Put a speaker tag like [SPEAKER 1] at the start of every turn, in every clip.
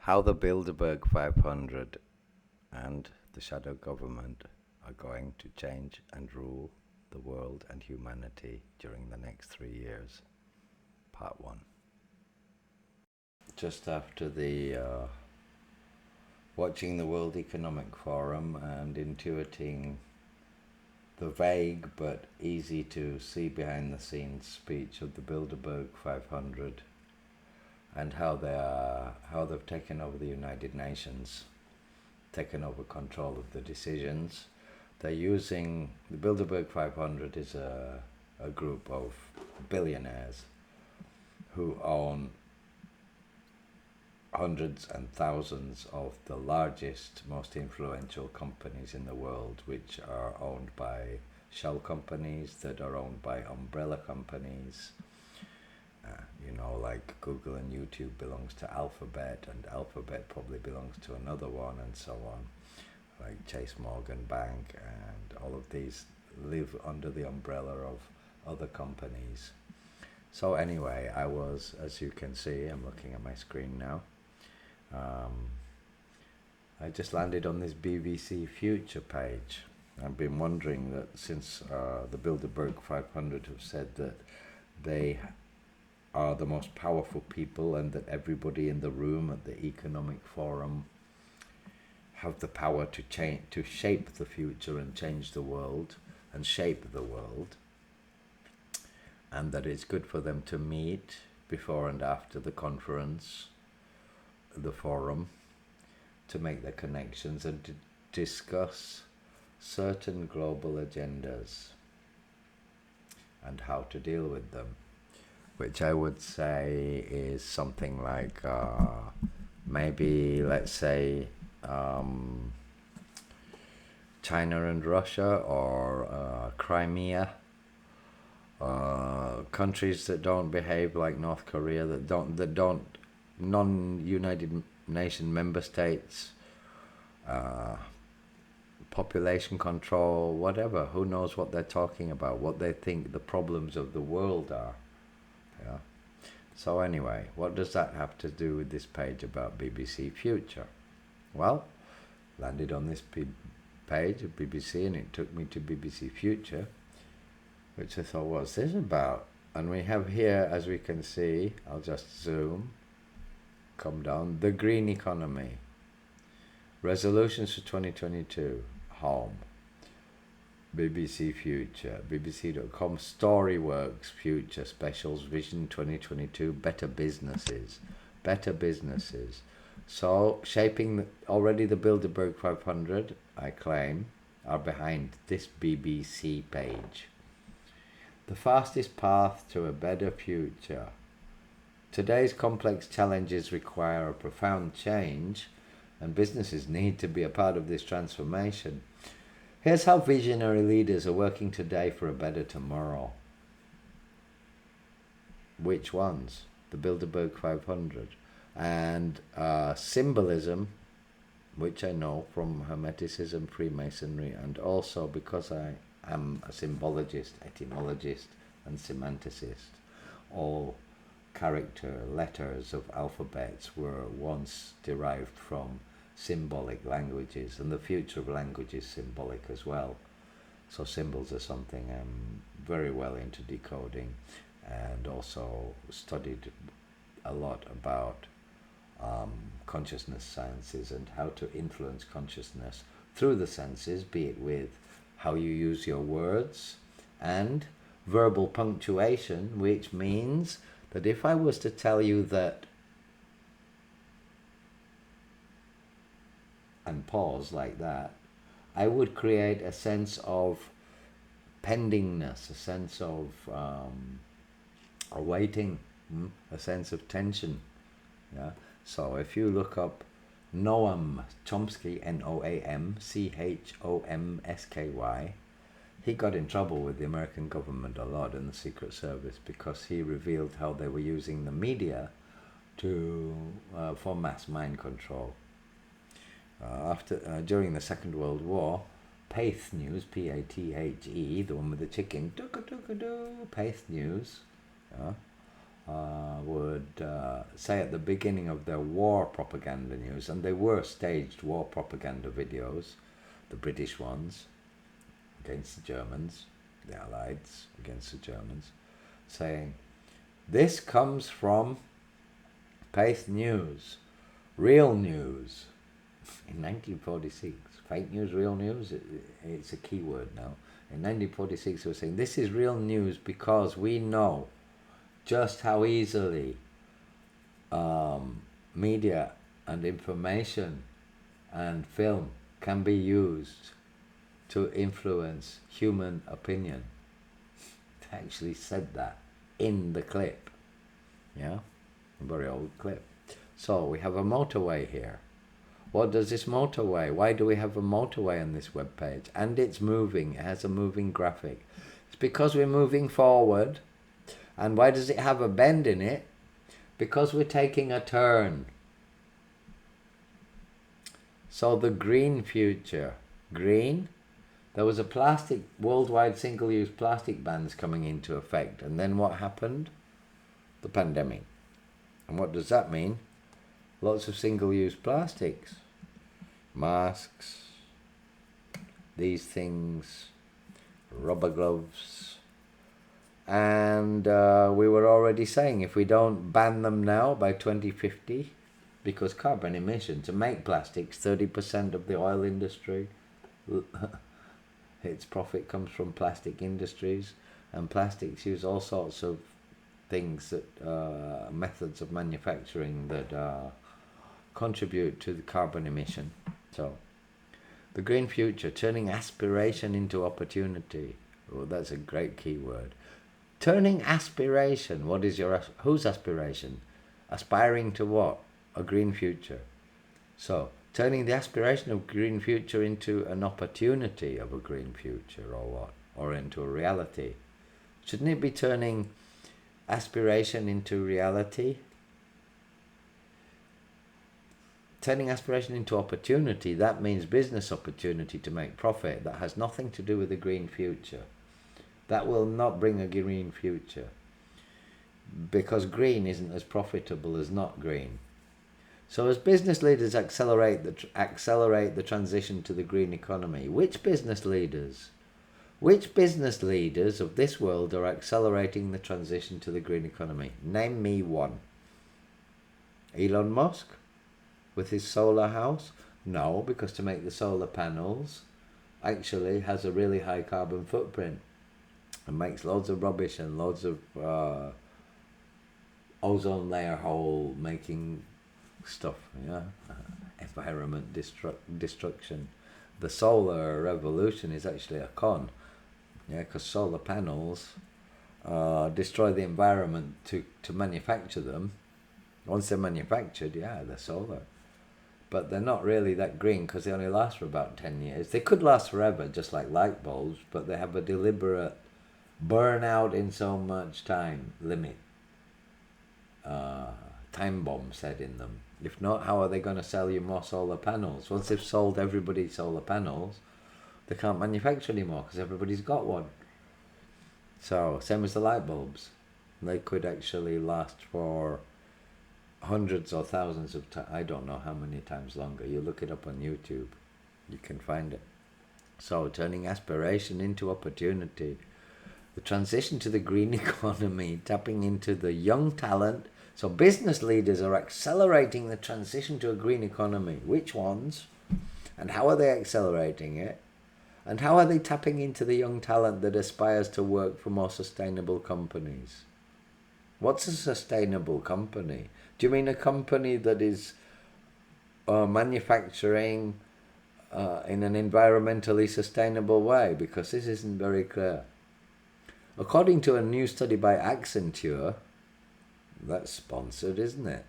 [SPEAKER 1] how the Bilderberg 500 and the shadow government are going to change and rule the world and humanity during the next 3 years. Part 1. Just after the watching the World Economic Forum and intuiting the vague but easy to see behind the scenes speech of the Bilderberg 500 and how they've taken over the United Nations, taken over control of the decisions. They're using the Bilderberg 500 is a group of billionaires who own hundreds and thousands of the largest, most influential companies in the world, which are owned by shell companies that are owned by umbrella companies. Like Google and YouTube belongs to Alphabet, and Alphabet probably belongs to another one, and so on. Like Chase Morgan Bank, and all of these live under the umbrella of other companies. So anyway, I was, as you can see, I'm looking at my screen now. I just landed on this BBC Future page. I've been wondering that since the Bilderberg 500 have said that they are the most powerful people and that everybody in the room at the Economic Forum have the power to change, to shape the future and change the world and shape the world, and that it's good for them to meet before and after the conference, the forum, to make their connections and to discuss certain global agendas and how to deal with them, which I would say is something like maybe, let's say, China and Russia, or Crimea, countries that don't behave like North Korea, that don't non-United Nation member states, population control, whatever. Who knows what they're talking about, what they think the problems of the world are. Yeah. So anyway, what does that have to do with this page about BBC Future? Well, landed on this page of BBC, and it took me to BBC Future, which I thought, what's this about? And we have here, as we can see, I'll just zoom, come down, the green economy, resolutions for 2022, home, BBC Future, bbc.com, Storyworks Future Specials, Vision 2022, better businesses. So, shaping already the Bilderberg 500, I claim, are behind this BBC page. The fastest path to a better future. Today's complex challenges require a profound change, and businesses need to be a part of this transformation. Here's how visionary leaders are working today for a better tomorrow. Which ones? The Bilderberg 500. And symbolism, which I know from Hermeticism, Freemasonry, and also because I am a symbologist, etymologist, and semanticist. All character letters of alphabets were once derived from symbolic languages, and the future of language is symbolic as well. So symbols are something I'm very well into decoding, and also studied a lot about consciousness sciences and how to influence consciousness through the senses, be it with how you use your words and verbal punctuation, which means that if I was to tell you that, and pause like that, I would create a sense of pendingness, a sense of awaiting, a sense of tension. Yeah. So if you look up Noam Chomsky, Noam Chomsky, he got in trouble with the American government a lot and the Secret Service because he revealed how they were using the media for mass mind control. During the Second World War, Path News, P-A-T-H-E, the one with the chicken, Path News, would say at the beginning of their war propaganda news, and they were staged war propaganda videos, the British ones against the Germans, the Allies against the Germans, saying, "This comes from Paith News, real news." In 1946, fake news, real news, it's a key word now. In 1946, they were saying, "This is real news because we know just how easily media and information and film can be used to influence human opinion." They actually said that in the clip. Yeah, a very old clip. So we have a motorway here. What does this motorway? Why do we have a motorway on this web page? And it's moving. It has a moving graphic. It's because we're moving forward. And why does it have a bend in it? Because we're taking a turn. So the green future. Green. There was a plastic, worldwide single-use plastic bans coming into effect. And then what happened? The pandemic. And what does that mean? Lots of single-use plastics. Masks. These things. Rubber gloves. And we were already saying if we don't ban them now by 2050, because carbon emission, to make plastics, 30% of the oil industry, its profit comes from plastic industries, and plastics use all sorts of things that methods of manufacturing that contribute to the carbon emission. So the green future, turning aspiration into opportunity. Oh, that's a great key word. Turning aspiration. What is whose aspiration? Aspiring to what? A green future. So turning the aspiration of green future into an opportunity of a green future, or what? Or into a reality. Shouldn't it be turning aspiration into reality? Turning aspiration into opportunity, that means business opportunity to make profit. That has nothing to do with the green future. That will not bring a green future, because green isn't as profitable as not green. So as business leaders accelerate the transition to the green economy, which business leaders of this world are accelerating the transition to the green economy? Name me one. Elon Musk? With his solar house? No, because to make the solar panels actually has a really high carbon footprint and makes loads of rubbish and loads of ozone layer hole making stuff, yeah, environment destruction. The solar revolution is actually a con, yeah, because solar panels destroy the environment to manufacture them. Once they're manufactured, yeah, they're solar. But they're not really that green because they only last for about 10 years. They could last forever, just like light bulbs, but they have a deliberate burnout in so much time limit. Time bomb set in them. If not, how are they going to sell you more solar panels? Once they've sold everybody solar panels, they can't manufacture anymore because everybody's got one. So, same as the light bulbs. They could actually last for hundreds or thousands of times. I don't know how many times longer. You look it up on YouTube, you can find it. So turning aspiration into opportunity, the transition to the green economy, tapping into the young talent. So business leaders are accelerating the transition to a green economy. Which ones? And how are they accelerating it? And how are they tapping into the young talent that aspires to work for more sustainable companies? What's a sustainable company? Do you mean a company that is manufacturing in an environmentally sustainable way? Because this isn't very clear. According to a new study by Accenture, that's sponsored, isn't it?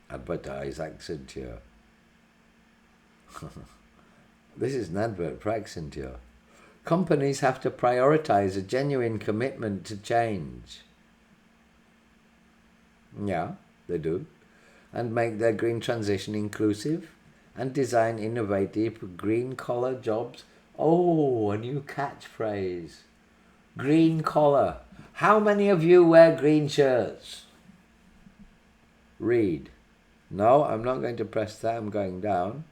[SPEAKER 1] Advertise Accenture. This is an advert for Accenture. Companies have to prioritize a genuine commitment to change. Yeah, they do. And make their green transition inclusive and design innovative green-collar jobs. Oh, a new catchphrase. Green collar. How many of you wear green shirts? Read. No, I'm not going to press that. I'm going down.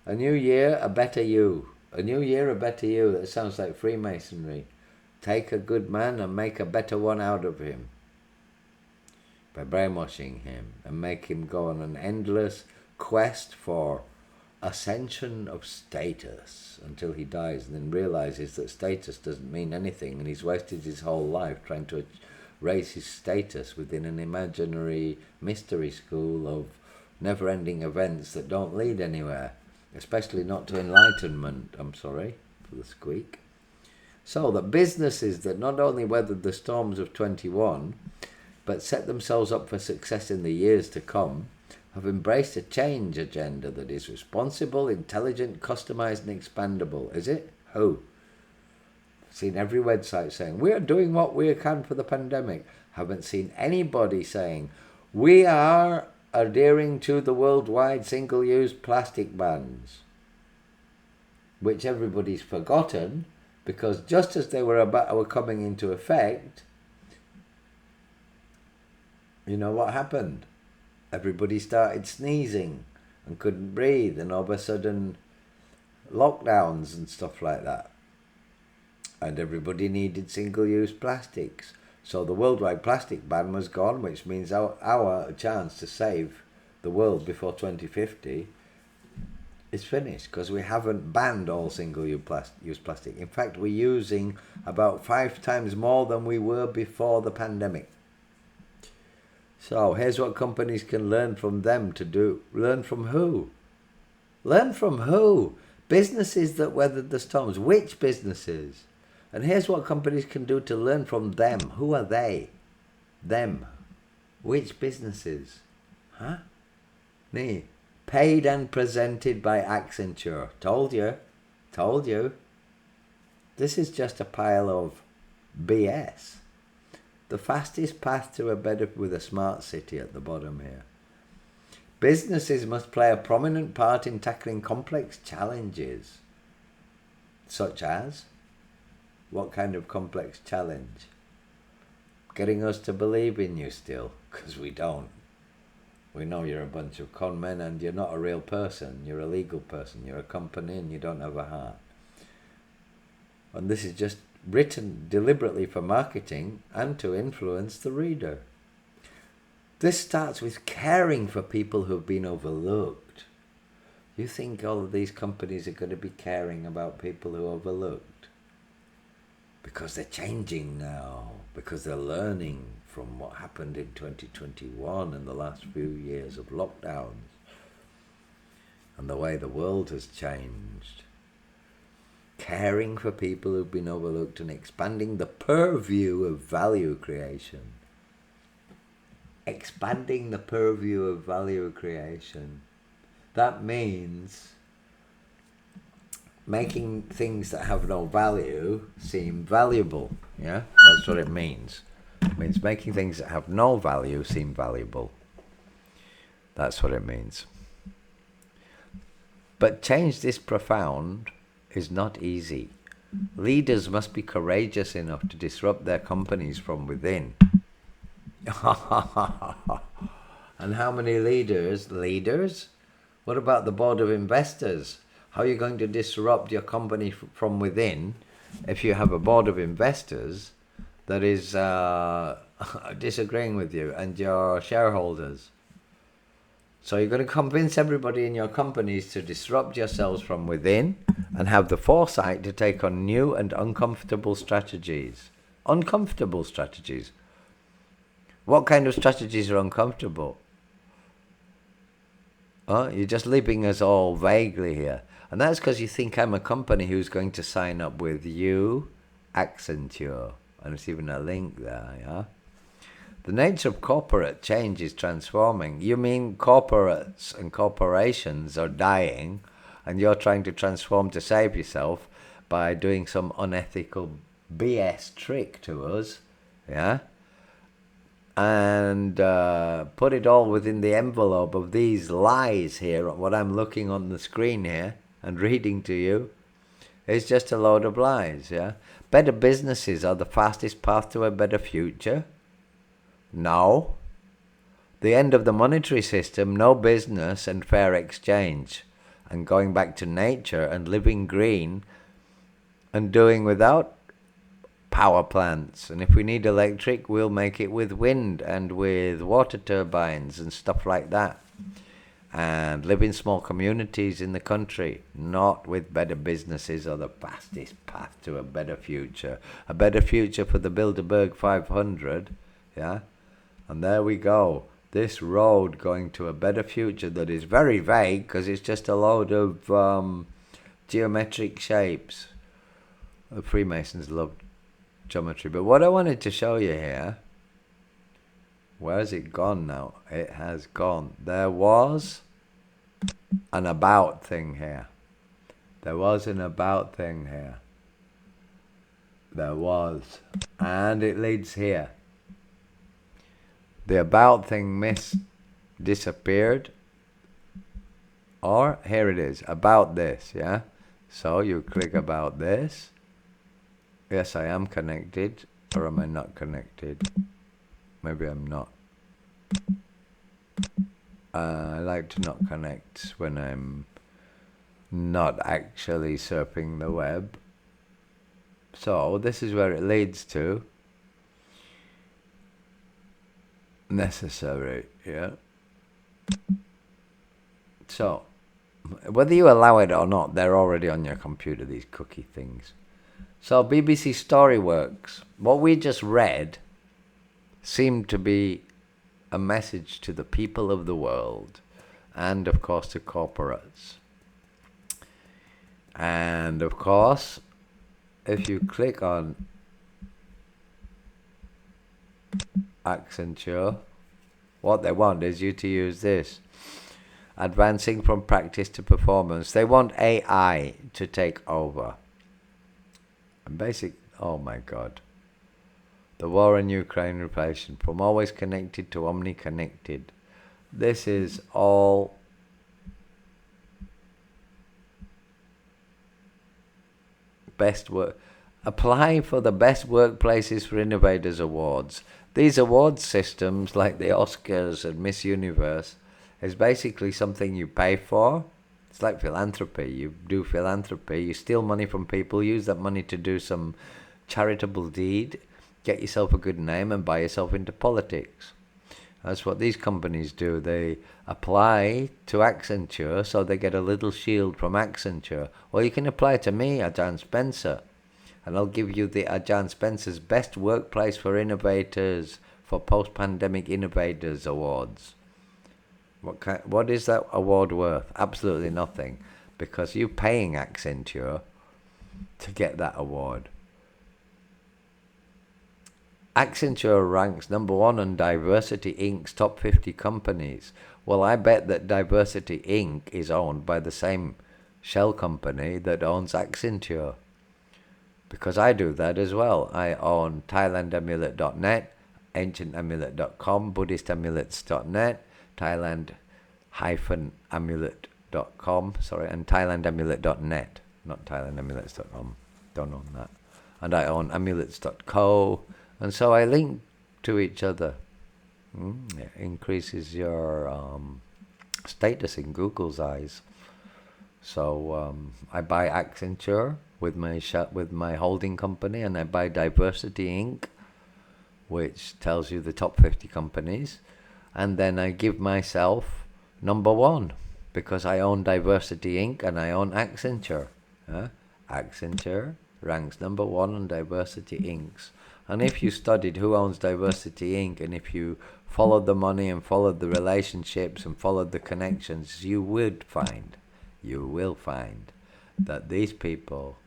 [SPEAKER 1] A new year, a better you. A new year, a better you. That sounds like Freemasonry. Take a good man and make a better one out of him. By brainwashing him and make him go on an endless quest for ascension of status until he dies, and then realizes that status doesn't mean anything, and he's wasted his whole life trying to raise his status within an imaginary mystery school of never-ending events that don't lead anywhere, especially not to enlightenment. I'm sorry for the squeak. So that businesses that not only weathered the storms of 21 but set themselves up for success in the years to come have embraced a change agenda that is responsible, intelligent, customized and expandable. Is it? Who? Seen every website saying, we are doing what we can for the pandemic. Haven't seen anybody saying, we are adhering to the worldwide single-use plastic bans, which everybody's forgotten, because just as they were coming into effect, you know what happened? Everybody started sneezing and couldn't breathe, and all of a sudden lockdowns and stuff like that. And everybody needed single-use plastics. So the worldwide plastic ban was gone, which means our chance to save the world before 2050 is finished, because we haven't banned all single-use plastic. In fact, we're using about 5 times more than we were before the pandemic. So here's what companies can learn from them to do. Learn from who? Learn from who? Businesses that weathered the storms. Which businesses? And here's what companies can do to learn from them. Who are they? Them. Which businesses? Huh? Me. Paid and presented by Accenture. Told you. Told you. This is just a pile of BS. The fastest path to a better with a smart city at the bottom here. Businesses must play a prominent part in tackling complex challenges. Such as? What kind of complex challenge? Getting us to believe in you still, because we don't. We know you're a bunch of con men and you're not a real person. You're a legal person. You're a company and you don't have a heart. And this is just written deliberately for marketing and to influence the reader. This starts with caring for people who've been overlooked. You think all of these companies are going to be caring about people who are overlooked? Because they're changing now, because they're learning from what happened in 2021 and the last few years of lockdowns and the way the world has changed. Caring for people who've been overlooked and expanding the purview of value creation. Expanding the purview of value creation. That means making things that have no value seem valuable. Yeah, that's what it means. It means making things that have no value seem valuable. That's what it means. But change this profound is not easy. Leaders must be courageous enough to disrupt their companies from within. And how many leaders? Leaders? What about the board of investors? How are you going to disrupt your company from within if you have a board of investors that is disagreeing with you and your shareholders? So you're going to convince everybody in your companies to disrupt yourselves from within and have the foresight to take on new and uncomfortable strategies. Uncomfortable strategies. What kind of strategies are uncomfortable? You're just leaving us all vaguely here. And that's because you think I'm a company who's going to sign up with you, Accenture. And there's even a link there, yeah? The nature of corporate change is transforming. You mean corporates and corporations are dying and you're trying to transform to save yourself by doing some unethical BS trick to us, yeah? And put it all within the envelope of these lies here. What I'm looking on the screen here and reading to you is just a load of lies, yeah? Better businesses are the fastest path to a better future. No. the end of the monetary system, no business and fair exchange, and going back to nature and living green and doing without power plants. And if we need electric, we'll make it with wind and with water turbines and stuff like that. And live in small communities in the country, not with better businesses or the fastest path to a better future. A better future for the Bilderberg 500, yeah? And there we go. This road going to a better future that is very vague because it's just a load of geometric shapes. The Freemasons loved geometry. But what I wanted to show you here, where has it gone now? It has gone. There was an about thing here. There was an about thing here. There was. And it leads here. The about thing disappeared. Or here it is. About this, yeah? So you click about this. Yes, I am connected. Or am I not connected? Maybe I'm not. I like to not connect when I'm not actually surfing the web. So this is where it leads to. Necessary, yeah. So, whether you allow it or not, they're already on your computer, these cookie things. So BBC Storyworks, what we just read seemed to be a message to the people of the world and, of course, to corporates. And, of course, if you click on Accenture, what they want is you to use this. Advancing from practice to performance. They want AI to take over. And oh my God. The war in Ukraine replacement. From always connected to omni-connected. This is all best work. Apply for the Best Workplaces for Innovators Awards. These award systems, like the Oscars and Miss Universe, is basically something you pay for. It's like philanthropy. You do philanthropy. You steal money from people, use that money to do some charitable deed, get yourself a good name, and buy yourself into politics. That's what these companies do. They apply to Accenture, so they get a little shield from Accenture. Or you can apply to me, Ajahn Spencer, and I'll give you the Ajahn Spencer's Best Workplace for Innovators for Post-Pandemic Innovators Awards. What is that award worth? Absolutely nothing, because you're paying Accenture to get that award. Accenture ranks number 1 on Diversity Inc.'s top 50 companies. Well, I bet that Diversity Inc. is owned by the same shell company that owns Accenture. Because I do that as well. I own thailandamulet.net, ancientamulet.com, buddhistamulets.net, Thailand-amulet.com, and thailandamulet.net, not thailandamulets.com. Don't own that. And I own amulets.co, and so I link to each other. It increases your status in Google's eyes. So I buy Accenture with my holding company, and I buy Diversity Inc., which tells you the top 50 companies, and then I give myself number 1 because I own Diversity Inc. and I own Accenture. Accenture ranks number 1 on Diversity Inc.'s. And if you studied who owns Diversity Inc., and if you followed the money and followed the relationships and followed the connections, you will find that these people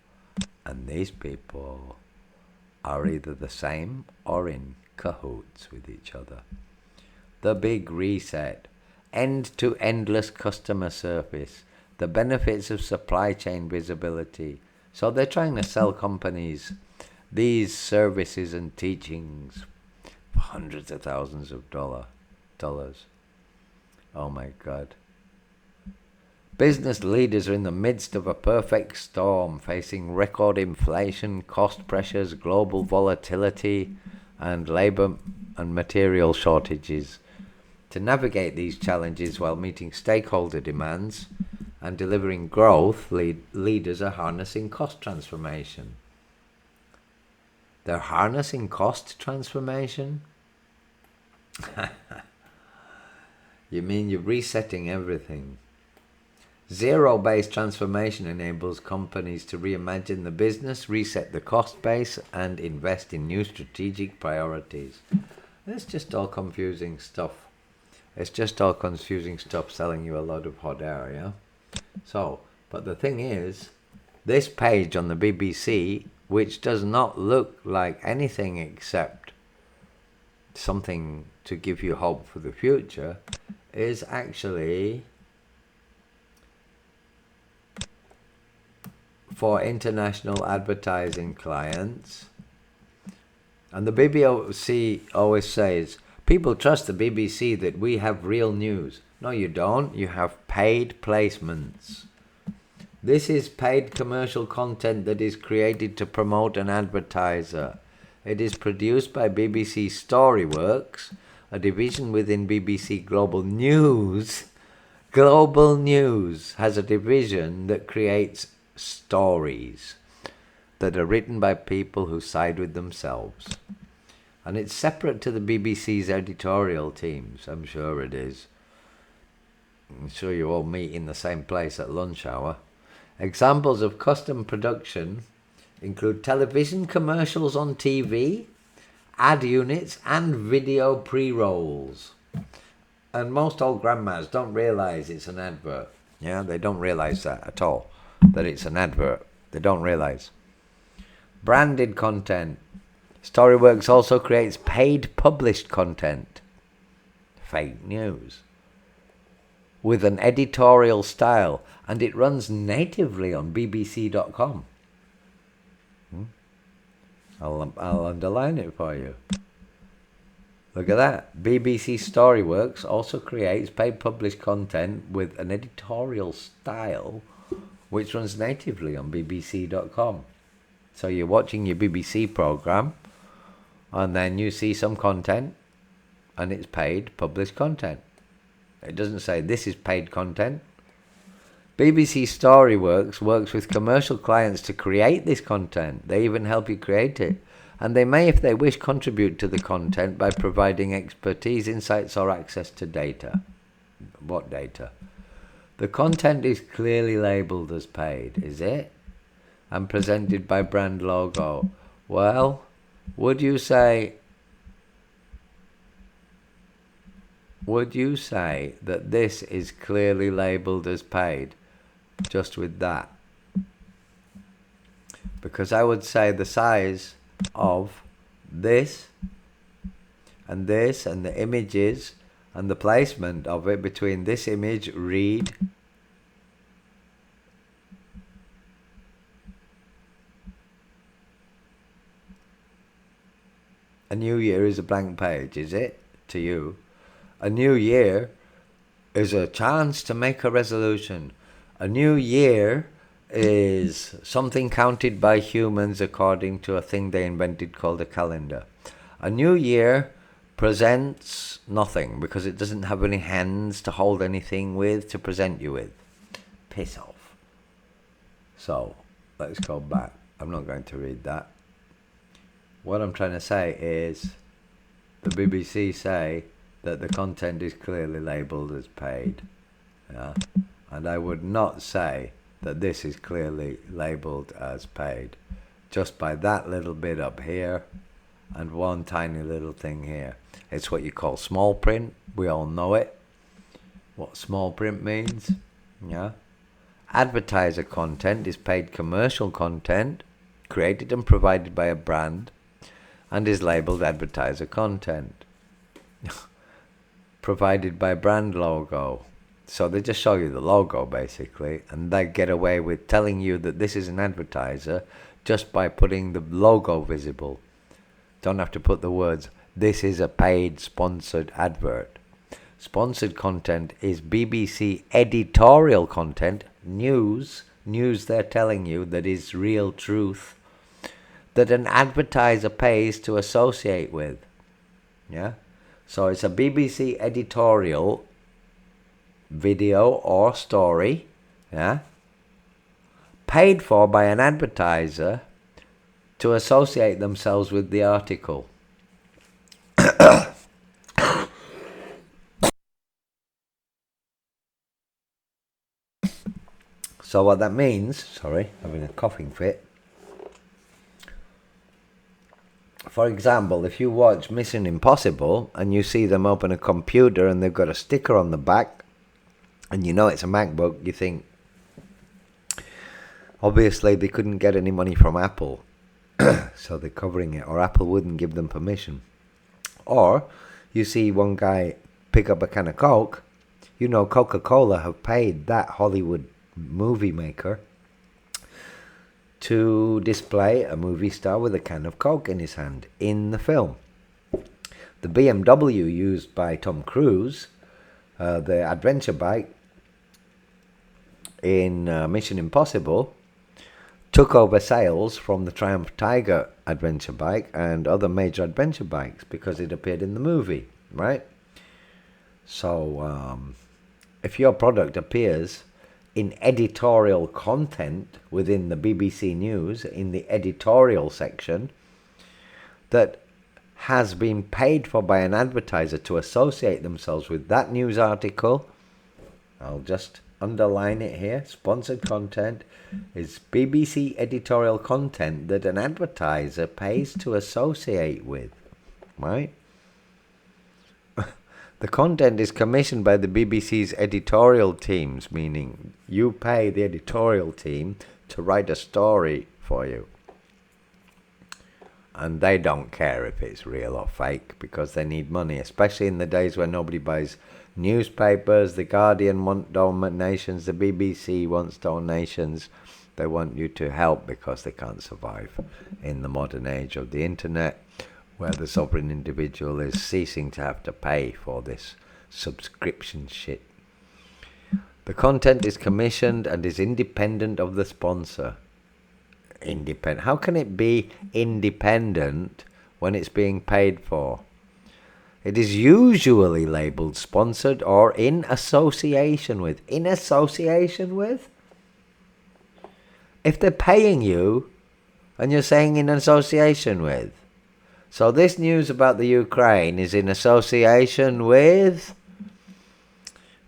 [SPEAKER 1] and these people are either the same or in cahoots with each other. The big reset, end to endless customer service, the benefits of supply chain visibility. So they're trying to sell companies these services and teachings for hundreds of thousands of dollars. Oh my God. Business leaders are in the midst of a perfect storm, facing record inflation, cost pressures, global volatility, and labor and material shortages. To navigate these challenges while meeting stakeholder demands and delivering growth, leaders are harnessing cost transformation. They're harnessing cost transformation? You mean you're resetting everything? Zero-based transformation enables companies to reimagine the business, reset the cost base, and invest in new strategic priorities. It's just all confusing stuff. It's just all confusing stuff selling you a lot of hot air, yeah? So, but the thing is, this page on the BBC, which does not look like anything except something to give you hope for the future, is actually for international advertising clients. And the BBC always says, people trust the BBC that we have real news. No, you don't. You have paid placements. This is paid commercial content that is created to promote an advertiser. It is produced by BBC Storyworks, a division within BBC Global News. Global News has a division that creates stories that are written by people who side with themselves. And it's separate to the BBC's editorial teams. I'm sure it is. I'm sure you all meet in the same place at lunch hour. Examples of custom production include television commercials on TV, ad units, and video pre-rolls. And most old grandmas don't realise it's an advert. Yeah, they don't realise that at all, that it's an advert. They don't realise. Branded content. Storyworks also creates paid published content. Fake news. With an editorial style, and it runs natively on bbc.com. I'll underline it for you. Look at that. BBC Storyworks also creates paid published content with an editorial style which runs natively on bbc.com. So you're watching your BBC programme and then you see some content and it's paid published content. It doesn't say this is paid content. BBC Storyworks works with commercial clients to create this content. They even help you create it. And they may, if they wish, contribute to the content by providing expertise, insights, or access to data. What data? The content is clearly labelled as paid, is it? And presented by brand logo. Well, would you say that this is clearly labelled as paid? Just with that. Because I would say the size of this and the images and the placement of it between this image, read, a new year is a blank page, is it? To you. A new year is a chance to make a resolution. A new year is something counted by humans according to a thing they invented called a calendar. A new year presents nothing because it doesn't have any hands to hold anything with to present you with. Piss off. So, let's go back. I'm not going to read that. What I'm trying to say is the BBC say that the content is clearly labelled as paid. Yeah? And I would not say that this is clearly labelled as paid. Just by that little bit up here and one tiny little thing here. It's what you call small print. We all know it. What small print means. Yeah. Advertiser content is paid commercial content created and provided by a brand and is labelled advertiser content. Provided by brand logo. So they just show you the logo basically, and they get away with telling you that this is an advertiser just by putting the logo visible. Don't have to put the words, this is a paid sponsored advert. Sponsored content is BBC editorial content, news they're telling you that is real truth, that an advertiser pays to associate with. Yeah? So it's a BBC editorial video or story, yeah, paid for by an advertiser to associate themselves with the article. So what that means, sorry, having a coughing fit. For example, if you watch Mission Impossible and you see them open a computer and they've got a sticker on the back and you know it's a MacBook, you think, obviously they couldn't get any money from Apple, so they're covering it, or Apple wouldn't give them permission. Or you see one guy pick up a can of Coke, you know Coca-Cola have paid that Hollywood movie maker to display a movie star with a can of Coke in his hand in the film. The BMW used by Tom Cruise, the adventure bike in Mission Impossible, took over sales from the Triumph Tiger adventure bike and other major adventure bikes because it appeared in the movie, right? So if your product appears in editorial content within the BBC News, in the editorial section, that has been paid for by an advertiser to associate themselves with that news article, I'll just underline it here, sponsored content is BBC editorial content that an advertiser pays to associate with, right? The content is commissioned by the BBC's editorial teams, meaning you pay the editorial team to write a story for you. And they don't care if it's real or fake because they need money, especially in the days when nobody buys newspapers. The Guardian want donations, the BBC wants donations. They want you to help because they can't survive in the modern age of the internet, where the sovereign individual is ceasing to have to pay for this subscription shit. The content is commissioned and is independent of the sponsor. Independent. How can it be independent when it's being paid for? It is usually labeled sponsored or in association with. In association with? If they're paying you and you're saying in association with. So this news about the Ukraine is in association with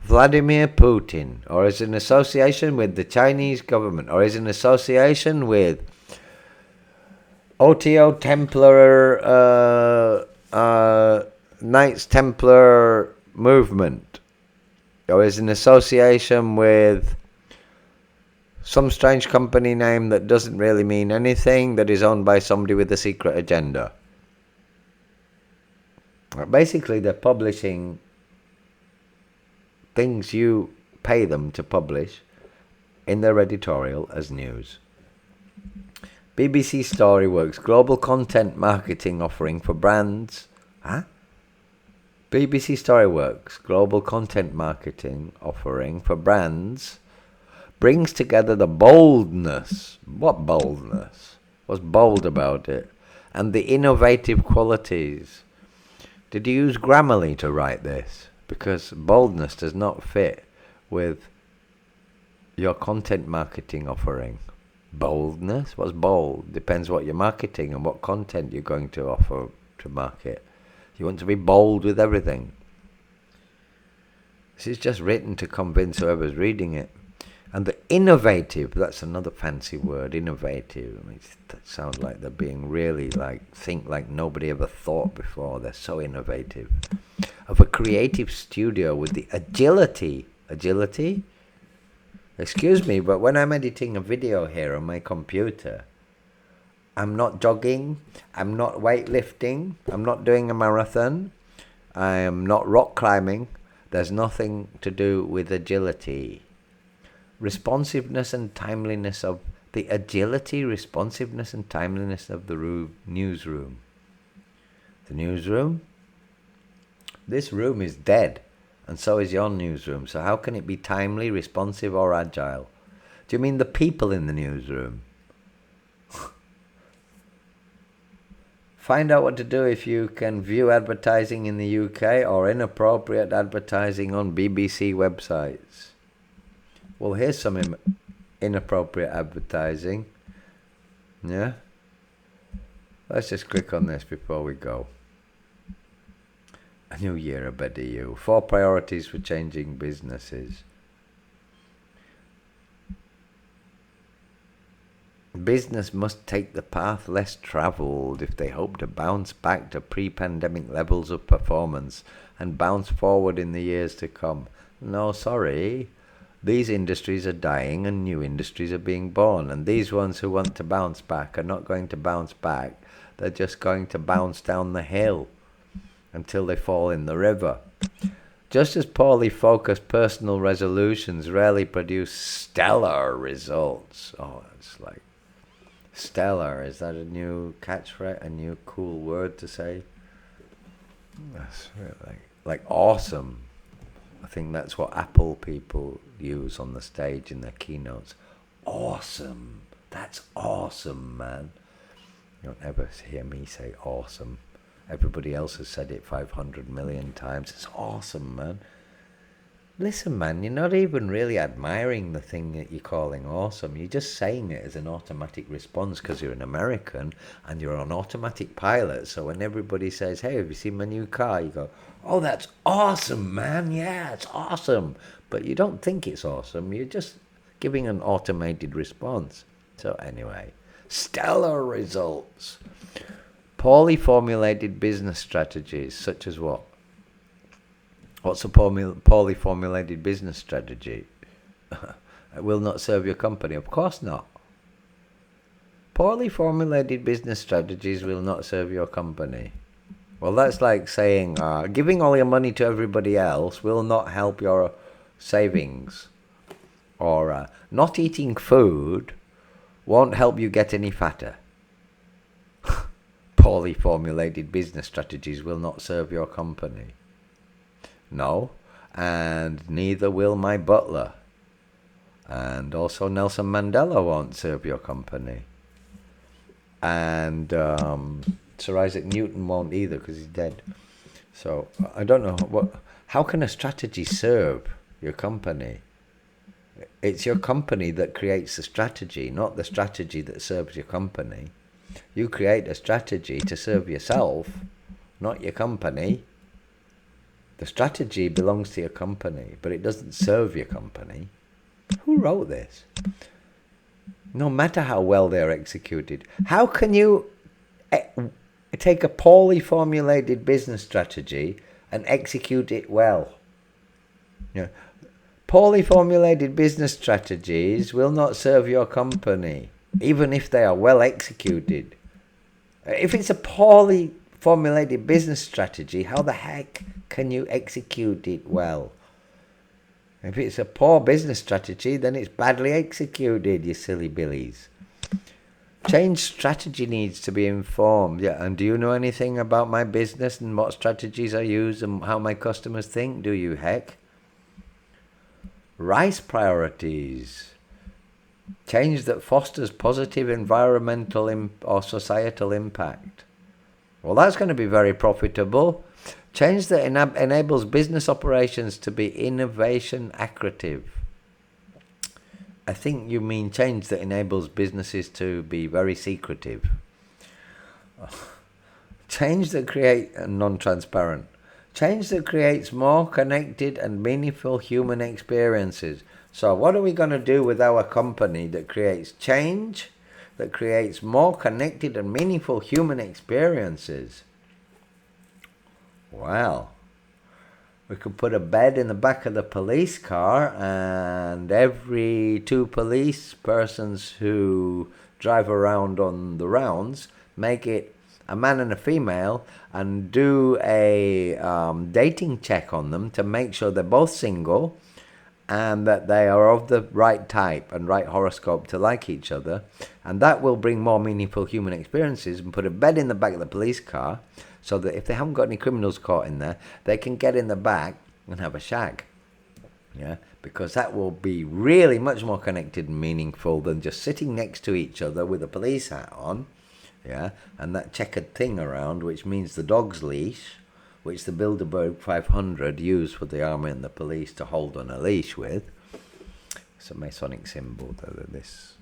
[SPEAKER 1] Vladimir Putin, or is in association with the Chinese government, or is in association with OTO Templar, Knights Templar movement, or is in association with some strange company name that doesn't really mean anything, that is owned by somebody with a secret agenda. Basically, they're publishing things you pay them to publish in their editorial as news. BBC Storyworks, global content marketing offering for brands. BBC Storyworks, global content marketing offering for brands, brings together the boldness. What boldness? What's bold about it? And the innovative qualities. Did you use Grammarly to write this? Because boldness does not fit with your content marketing offering. Boldness? What's bold? Depends what you're marketing and what content you're going to offer to market. You want to be bold with everything. This is just written to convince whoever's reading it. And the innovative, that's another fancy word, innovative. I mean, that sounds like they're being really think like nobody ever thought before. They're so innovative. Of a creative studio with the agility. Agility? Excuse me, but when I'm editing a video here on my computer, I'm not jogging, I'm not weightlifting, I'm not doing a marathon, I am not rock climbing. There's nothing to do with agility. Responsiveness and timeliness of the agility, responsiveness and timeliness of the newsroom. The newsroom? This room is dead, and so is your newsroom. So how can it be timely, responsive, or agile? Do you mean the people in the newsroom? Find out what to do if you can view advertising in the UK or inappropriate advertising on BBC websites. Well, here's some inappropriate advertising. Yeah? Let's just click on this before we go. A new year, a better you. 4 priorities for changing businesses. Business must take the path less travelled if they hope to bounce back to pre-pandemic levels of performance and bounce forward in the years to come. No, sorry. These industries are dying and new industries are being born, and these ones who want to bounce back are not going to bounce back. They're just going to bounce down the hill until they fall in the river. Just as poorly focused personal resolutions rarely produce stellar results. Oh, it's like stellar. Is that a new catchphrase? A new cool word to say? That's really like awesome. I think that's what Apple people use on the stage in their keynotes. Awesome. That's awesome, man. You don't ever hear me say awesome. Everybody else has said it 500 million times. It's awesome, man. Listen, man, you're not even really admiring the thing that you're calling awesome. You're just saying it as an automatic response because you're an American and you're on automatic pilot. So when everybody says, hey, have you seen my new car? You go, oh, that's awesome, man. Yeah, it's awesome. But you don't think it's awesome. You're just giving an automated response. So anyway, stellar results. Poorly formulated business strategies, such as what? What's a poorly formulated business strategy? It will not serve your company. Of course not. Poorly formulated business strategies will not serve your company. Well, that's like saying giving all your money to everybody else will not help your savings. Or not eating food won't help you get any fatter. Poorly formulated business strategies will not serve your company. No, and neither will my butler. And also Nelson Mandela won't serve your company. And Sir Isaac Newton won't either because he's dead. So I don't know, how can a strategy serve your company? It's your company that creates the strategy, not the strategy that serves your company. You create a strategy to serve yourself, not your company. The strategy belongs to your company, but it doesn't serve your company. Who wrote this? No matter how well they're executed. How can you take a poorly formulated business strategy and execute it well? Yeah. Poorly formulated business strategies will not serve your company, even if they are well executed. If it's a poorly formulated business strategy, how the heck can you execute it well? If it's a poor business strategy, then it's badly executed, you silly billies. Change strategy needs to be informed. Yeah, and do you know anything about my business and what strategies I use and how my customers think? Do you, heck? Rice priorities. Change that fosters positive environmental or societal impact. Well, that's going to be very profitable. Change that enables business operations to be innovation accretive. I think you mean change that enables businesses to be very secretive. Change that creates non-transparent. Change that creates more connected and meaningful human experiences. So what are we going to do with our company that creates change, that creates more connected and meaningful human experiences? Well, we could put a bed in the back of the police car, and every 2 police persons who drive around on the rounds, make it a man and a female, and do a dating check on them to make sure they're both single and that they are of the right type and right horoscope to like each other. And that will bring more meaningful human experiences, and put a bed in the back of the police car so that if they haven't got any criminals caught in there, they can get in the back and have a shag. Yeah, because that will be really much more connected and meaningful than just sitting next to each other with a police hat on yeah, and that checkered thing around, which means the dog's leash, which the Bilderberg 500 used for the army and the police to hold on a leash with. It's a Masonic symbol, this.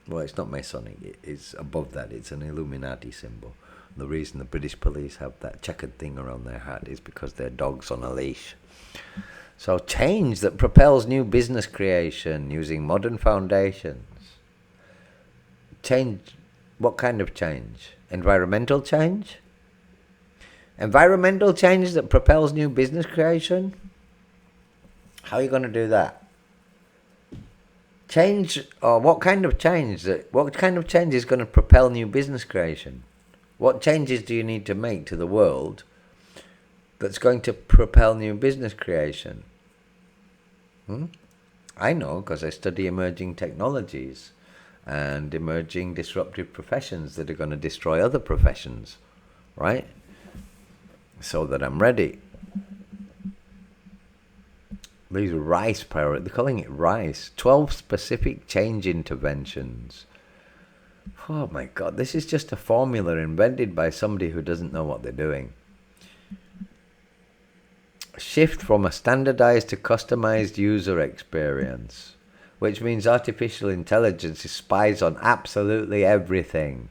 [SPEAKER 1] Well, it's not Masonic, it's above that, it's an Illuminati symbol. The reason the British police have that checkered thing around their hat is because they're dogs on a leash. So change that propels new business creation using modern foundations. Change, what kind of change? Environmental change? Environmental change that propels new business creation? How are you going to do that? Change, or what kind of change is going to propel new business creation? What changes do you need to make to the world that's going to propel new business creation? I know, because I study emerging technologies and emerging disruptive professions that are going to destroy other professions, right? So that I'm ready. These RICE priorities, they're calling it RICE, 12 specific change interventions. Oh my God, this is just a formula invented by somebody who doesn't know what they're doing. Shift from a standardized to customized user experience, which means artificial intelligence spies on absolutely everything.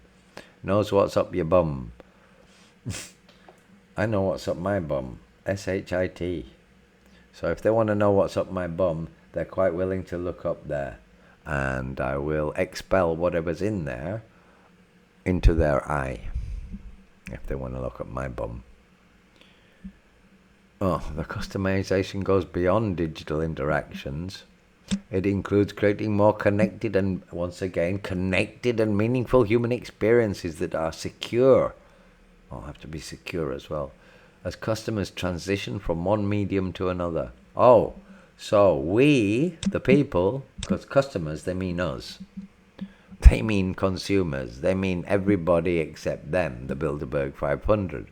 [SPEAKER 1] Knows what's up your bum. I know what's up my bum. SHIT. So if they want to know what's up my bum, they're quite willing to look up there. And I will expel whatever's in there into their eye. If they want to look up my bum. Oh, the customization goes beyond digital interactions. It includes creating more connected and, once again, connected and meaningful human experiences that are secure. Oh, have to be secure as well. As customers transition from one medium to another. Oh, so we, the people, because customers, they mean us. They mean consumers. They mean everybody except them, the Bilderberg 500.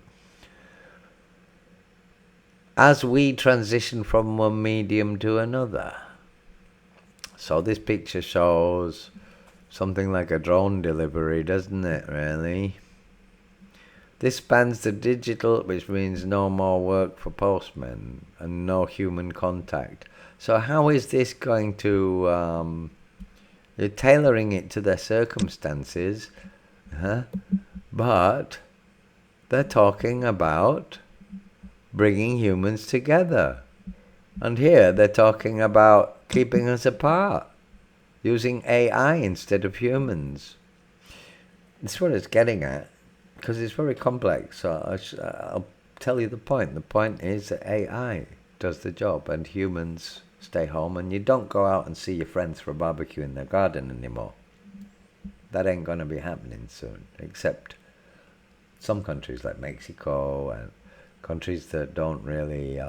[SPEAKER 1] As we transition from one medium to another. So this picture shows something like a drone delivery, doesn't it, really? This spans the digital, which means no more work for postmen and no human contact. So how is this going to... you're tailoring it to their circumstances, but they're talking about bringing humans together. And here they're talking about keeping us apart, using AI instead of humans. That's what it's getting at, because it's very complex. So I'll tell you the point. The point is that AI does the job and humans stay home, and you don't go out and see your friends for a barbecue in their garden anymore. That ain't going to be happening soon, except some countries like Mexico and countries that don't really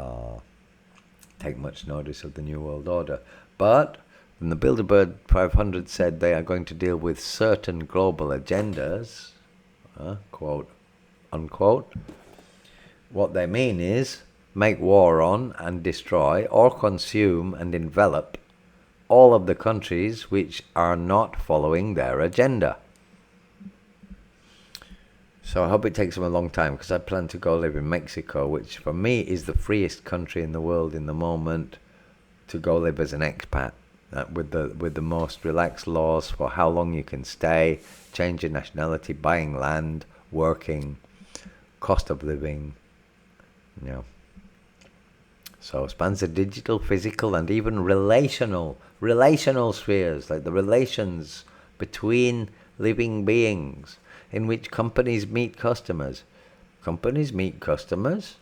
[SPEAKER 1] take much notice of the New World Order. But when the Bilderberg 500 said they are going to deal with certain global agendas, quote unquote, what they mean is make war on and destroy or consume and envelop all of the countries which are not following their agenda. So I hope it takes them a long time, because I plan to go live in Mexico, which for me is the freest country in the world in the moment to go live as an expat, with the most relaxed laws for how long you can stay, change your nationality, buying land, working, cost of living, So spans the digital, physical, and even relational spheres, like the relations between living beings, in which companies meet customers. Companies meet customers?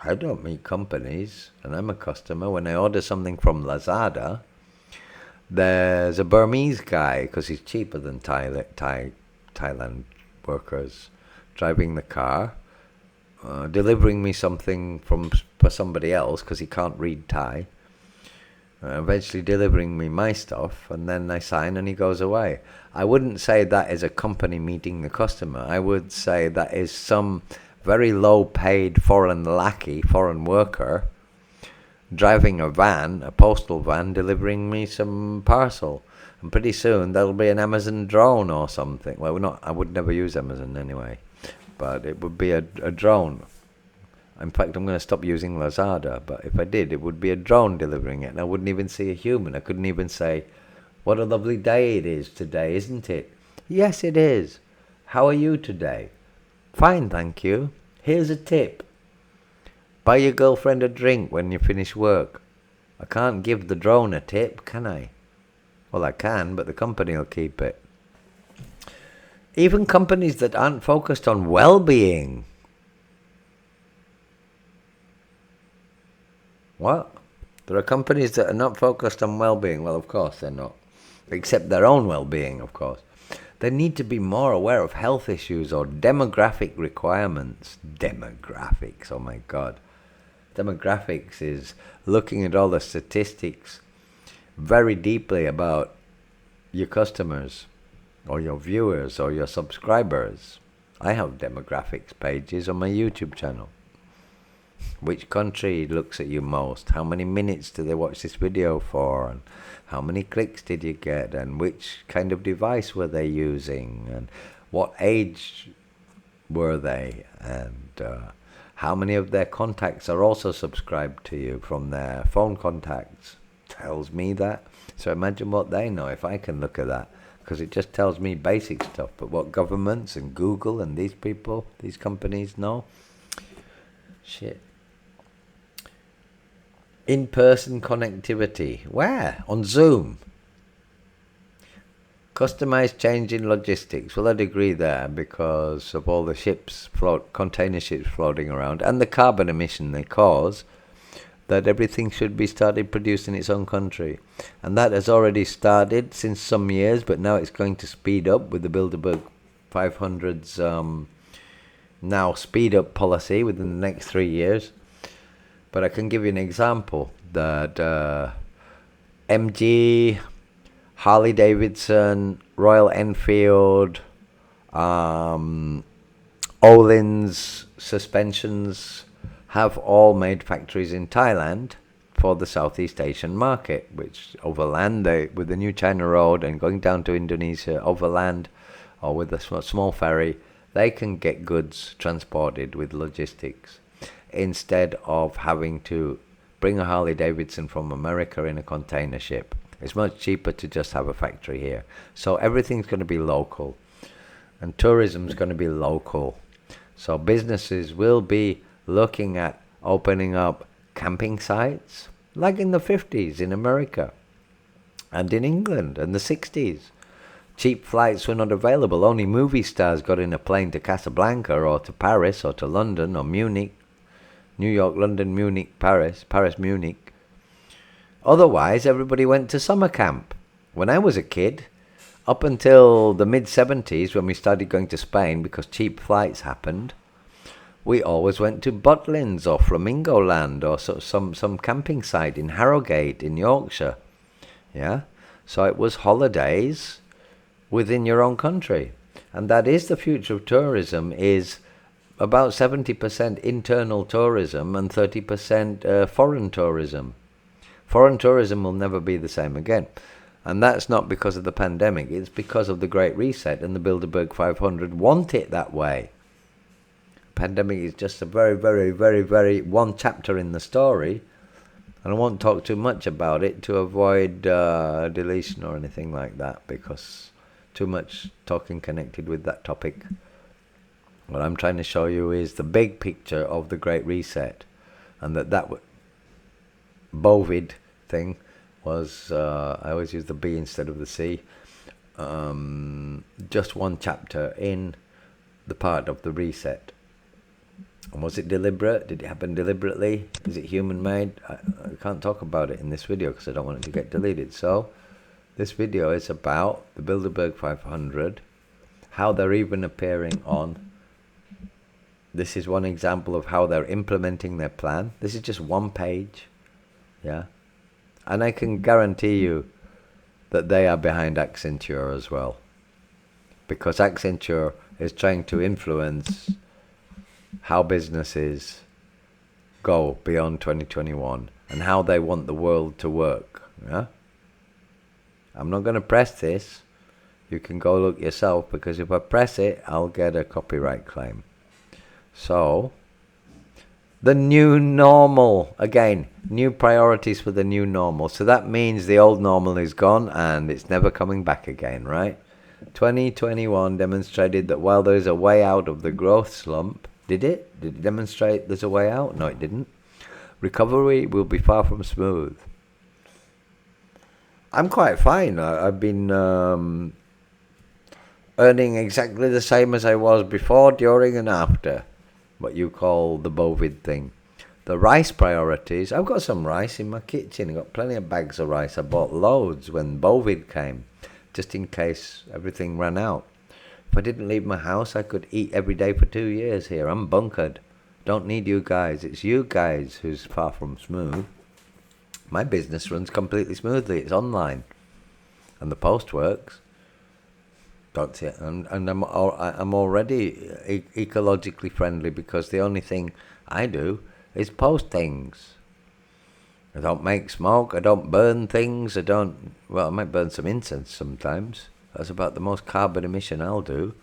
[SPEAKER 1] I don't meet companies, and I'm a customer. When I order something from Lazada, there's a Burmese guy, because he's cheaper than Thailand workers, driving the car, delivering me something for somebody else, because he can't read Thai, eventually delivering me my stuff, and then I sign and he goes away. I wouldn't say that is a company meeting the customer. I would say that is some very low paid foreign lackey, foreign worker, driving a van, a postal van, delivering me some parcel. And pretty soon there'll be an Amazon drone or something. Well, I would never use Amazon anyway, but it would be a drone. In fact, I'm going to stop using Lazada, but if I did, it would be a drone delivering it, and I wouldn't even see a human. I couldn't even say, what a lovely day it is today, isn't it? Yes, it is. How are you today? Fine, thank you. Here's a tip. Buy your girlfriend a drink when you finish work. I can't give the drone a tip, can I? Well, I can, but the company will keep it. Even companies that aren't focused on well-being. What? There are companies that are not focused on well-being. Well, of course they're not. Except their own well-being, of course. They need to be more aware of health issues or demographic requirements. Demographics, oh my God. Demographics is looking at all the statistics very deeply about your customers or your viewers or your subscribers. I have demographics pages on my YouTube channel. Which country looks at you most? How many minutes do they watch this video for? And how many clicks did you get? And which kind of device were they using? And what age were they? And how many of their contacts are also subscribed to you from their phone contacts? Tells me that. So imagine what they know if I can look at that. Because it just tells me basic stuff. But what governments and Google and these people, these companies know? Shit. In-person connectivity. Where? On Zoom. Customized change in logistics. Well, I'd agree there because of all the container ships floating around and the carbon emission they cause, that everything should be started produced in its own country. And that has already started since some years, but now it's going to speed up with the Bilderberg 500's now speed up policy within the next 3 years. But I can give you an example that MG, Harley Davidson, Royal Enfield, Olin's suspensions have all made factories in Thailand for the Southeast Asian market, which overland, with the new China Road and going down to Indonesia overland or with a small ferry, they can get goods transported with logistics instead of having to bring a Harley Davidson from America in a container ship. It's much cheaper to just have a factory here. So everything's going to be local, and tourism's going to be local. So businesses will be looking at opening up camping sites like in the 50s in America and in England and the 60s. Cheap flights were not available. Only movie stars got in a plane to Casablanca or to Paris or to London or Munich. New York, London, Munich, Paris, Munich. Otherwise, everybody went to summer camp. When I was a kid, up until the mid-70s, when we started going to Spain because cheap flights happened, we always went to Butlins or Flamingo Land or some camping site in Harrogate in Yorkshire. Yeah? So it was holidays within your own country. And that is the future of tourism, is about 70% internal tourism and 30% foreign tourism. Foreign tourism will never be the same again. And that's not because of the pandemic. It's because of the Great Reset, and the Bilderberg 500 want it that way. Pandemic is just a very, very, very, very one chapter in the story. And I won't talk too much about it to avoid deletion or anything like that, because too much talking connected with that topic. What I'm trying to show you is the big picture of the Great Reset, and that Bovid thing was, I always use the B instead of the C, just one chapter in the part of the reset. And was it deliberate? Did it happen deliberately? Is it human-made? I can't talk about it in this video because I don't want it to get deleted. So this video is about the Bilderberg 500, how they're even appearing on. This is one example of how they're implementing their plan. This is just one page. Yeah. And I can guarantee you that they are behind Accenture as well. Because Accenture is trying to influence how businesses go beyond 2021 and how they want the world to work. Yeah? I'm not going to press this. You can go look yourself, because if I press it, I'll get a copyright claim. So, the new normal. Again, new priorities for the new normal. So that means the old normal is gone and it's never coming back again, right? 2021 demonstrated that while there is a way out of the growth slump, did it? Did it demonstrate there's a way out? No, it didn't. Recovery will be far from smooth. I'm quite fine. I've been earning exactly the same as I was before, during and after what you call the Bovid thing. The rice priorities, I've got some rice in my kitchen. I've got plenty of bags of rice. I bought loads when Bovid came, just in case everything ran out. If I didn't leave my house, I could eat every day for 2 years here. I'm bunkered. Don't need you guys. It's you guys who's far from smooth. My business runs completely smoothly. It's online. And the post works. Don't see it. And I'm already ecologically friendly, because the only thing I do is post things. I don't make smoke. I don't burn things. I might burn some incense sometimes. That's about the most carbon emission I'll do.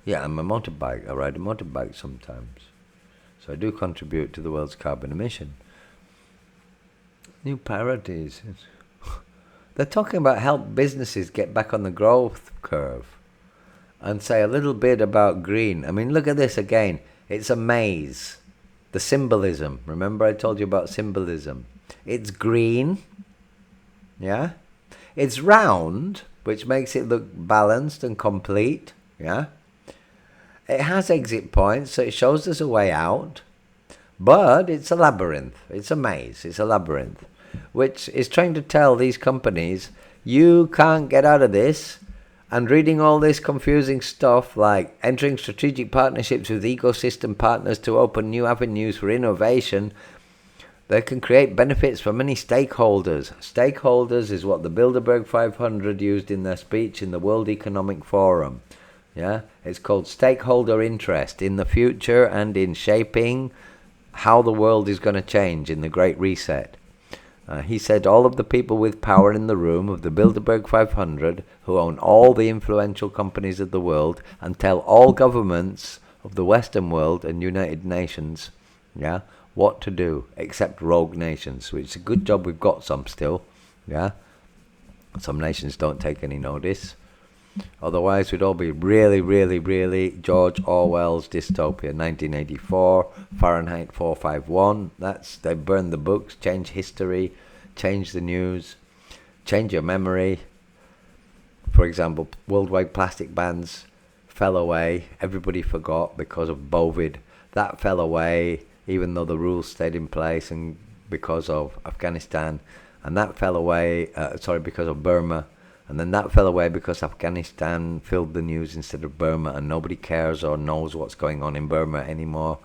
[SPEAKER 1] Yeah, I'm a motorbike. I ride a motorbike sometimes. So I do contribute to the world's carbon emission. New priorities. They're talking about help businesses get back on the growth curve and say a little bit about green. I mean, look at this again. It's a maze. The symbolism. Remember I told you about symbolism. It's green. Yeah? It's round, which makes it look balanced and complete. Yeah? It has exit points, so it shows there's a way out. But it's a labyrinth. It's a maze. It's a labyrinth, which is trying to tell these companies, you can't get out of this. And reading all this confusing stuff like entering strategic partnerships with ecosystem partners to open new avenues for innovation, they can create benefits for many stakeholders. Stakeholders is what the Bilderberg 500 used in their speech in the World Economic Forum. Yeah, it's called stakeholder interest in the future and in shaping how the world is going to change in the Great Reset. He said all of the people with power in the room of the Bilderberg 500, who own all the influential companies of the world and tell all governments of the Western world and United Nations, yeah, what to do, except rogue nations, which is a good job we've got some still, yeah. Some nations don't take any notice. Otherwise, we'd all be really, really, really George Orwell's dystopia, 1984, Fahrenheit 451. They burned the books, change history, change the news, change your memory. For example, worldwide plastic bans fell away. Everybody forgot because of Bovid. That fell away, even though the rules stayed in place, and because of Afghanistan. And that fell away, because of Burma. And then that fell away because Afghanistan filled the news instead of Burma, and nobody cares or knows what's going on in Burma anymore.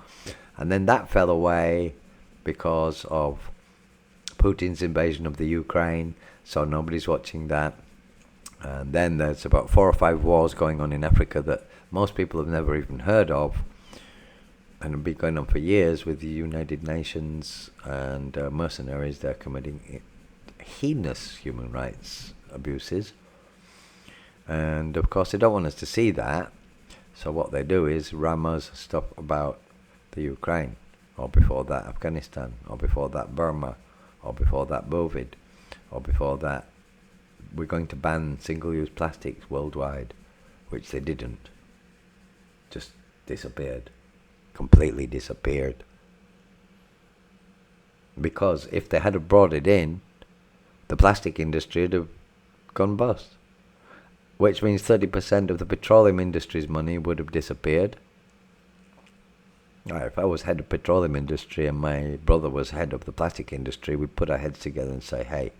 [SPEAKER 1] And then that fell away because of Putin's invasion of the Ukraine, so nobody's watching that. And then there's about 4 or 5 wars going on in Africa that most people have never even heard of, and have been going on for years with the United Nations and mercenaries. They're committing heinous human rights abuses, and of course they don't want us to see that, so what they do is ram us stuff about the Ukraine, or before that Afghanistan, or before that Burma, or before that Bovid, or before that we're going to ban single-use plastics worldwide, which they didn't. Just disappeared, completely disappeared, because if they had brought it in, the plastic industry would have gone bust, which means 30% of the petroleum industry's money would have disappeared. If I was head of petroleum industry and my brother was head of the plastic industry, we'd put our heads together and say, hey,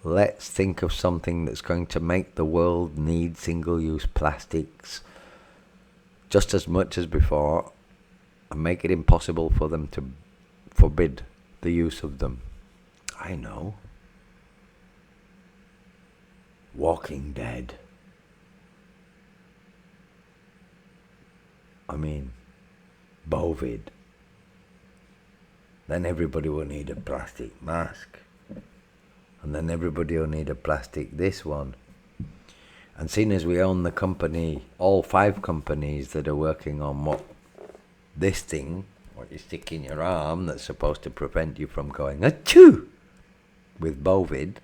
[SPEAKER 1] let's think of something that's going to make the world need single-use plastics just as much as before, and make it impossible for them to forbid the use of them. I know. Walking Dead. I mean, Bovid. then everybody will need a plastic mask. And then everybody will need a plastic this one. And seeing as we own the company, all 5 companies that are working on this thing, what you stick in your arm that's supposed to prevent you from going achoo with Bovid,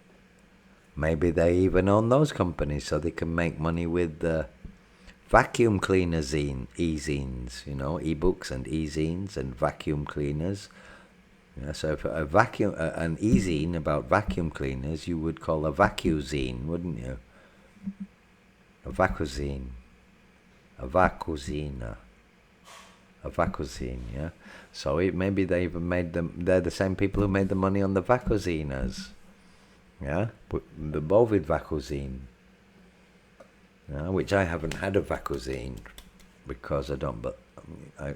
[SPEAKER 1] maybe they even own those companies so they can make money with the vacuum cleaner e-zines, e-books and e-zines and vacuum cleaners. Yeah, so if an e-zine about vacuum cleaners, you would call a vacuzine, wouldn't you? A vacuzine, a vacuzina, a vacuzine, yeah. So maybe they even made them. They're the same people who made the money on the vacuzinas, yeah. The Bovid vacuzine, yeah, which I haven't had a vacuzine because I don't. But I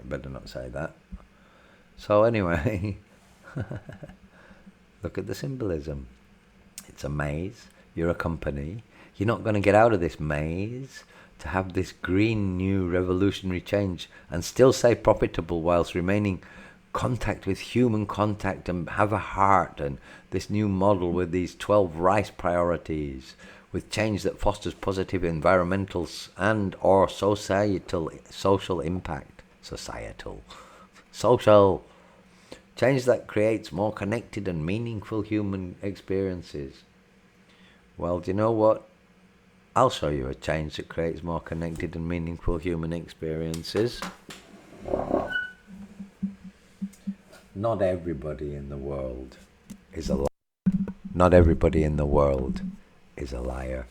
[SPEAKER 1] better not say that. So anyway, look at the symbolism. It's a maze. You're a company. You're not going to get out of this maze to have this green new revolutionary change and still stay profitable whilst remaining contact with human contact and have a heart, and this new model with these 12 rice priorities, with change that fosters positive environmental and or social impact. Social change that creates more connected and meaningful human experiences. Well, do you know what? I'll show you a change that creates more connected and meaningful human experiences. Not everybody in the world is a liar. Not everybody in the world is a liar.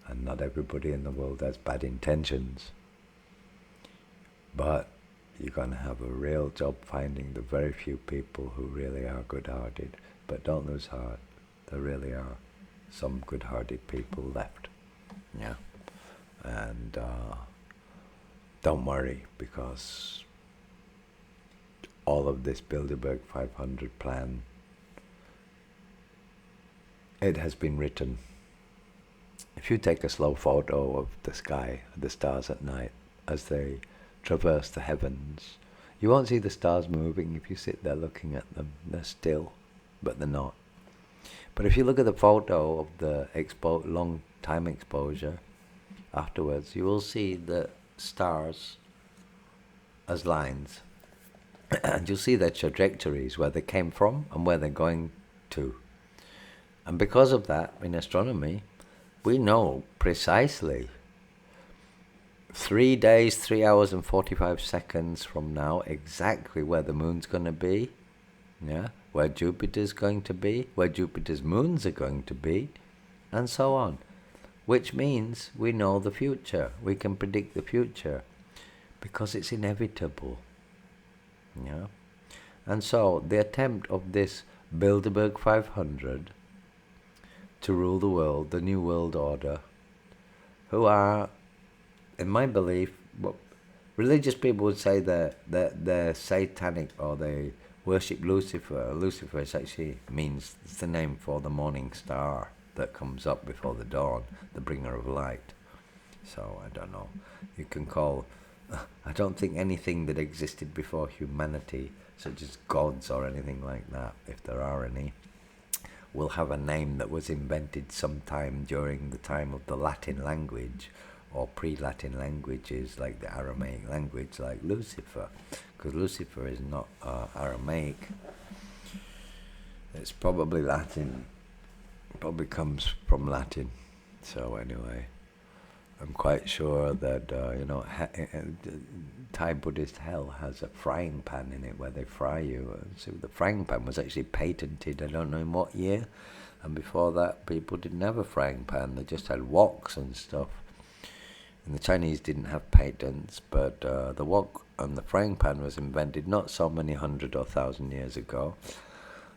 [SPEAKER 1] And not everybody in the world has bad intentions. But you're going to have a real job finding the very few people who really are good-hearted. But don't lose heart. There really are some good-hearted people left. Yeah. And don't worry, because all of this Bilderberg 500 plan, it has been written. If you take a slow photo of the sky, the stars at night, as they traverse the heavens, you won't see the stars moving if you sit there looking at them. They're still, but they're not. But if you look at the photo of the long time exposure afterwards, you will see the stars as lines. And you'll see their trajectories, where they came from and where they're going to. And because of that, in astronomy, we know precisely 3 days, 3 hours and 45 seconds from now exactly where the moon's going to be, yeah, where Jupiter's going to be, where Jupiter's moons are going to be, and so on. Which means we know the future. We can predict the future because it's inevitable. Yeah. And so the attempt of this Bilderberg 500 to rule the world, the New World Order, who are, in my belief, religious people would say they're satanic, or they worship Lucifer. Lucifer is actually means, it's the name for the morning star that comes up before the dawn, the bringer of light. So I don't know. You can call, I don't think anything that existed before humanity, such as gods or anything like that, if there are any, will have a name that was invented sometime during the time of the Latin language, or pre-Latin languages like the Aramaic language, like Lucifer, because Lucifer is not Aramaic. It's probably Latin, probably comes from Latin. So anyway, I'm quite sure that Thai Buddhist hell has a frying pan in it where they fry you. So the frying pan was actually patented, I don't know in what year, and before that people didn't have a frying pan, they just had woks and stuff. And the Chinese didn't have patents, but the wok and the frying pan was invented not so many 100 or 1,000 years ago,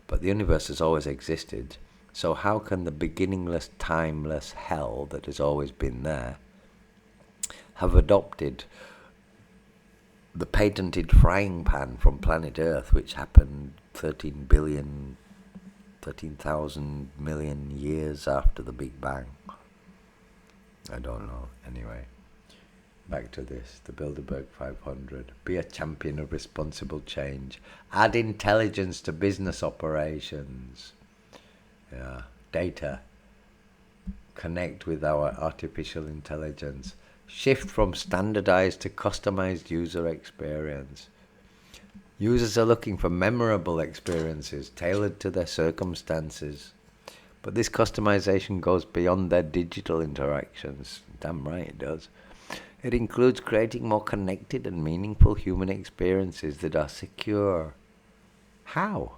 [SPEAKER 1] but the universe has always existed. So how can the beginningless, timeless hell that has always been there have adopted the patented frying pan from planet Earth, which happened 13,000 million years after the Big Bang? I don't know. Anyway, Back to this, the Bilderberg 500. Be a champion of responsible change. Add intelligence to business operations. Yeah, data. Connect with our artificial intelligence. Shift from standardized to customized user experience. Users are looking for memorable experiences tailored to their circumstances. But this customization goes beyond their digital interactions. Damn right it does. It includes creating more connected and meaningful human experiences that are secure. How?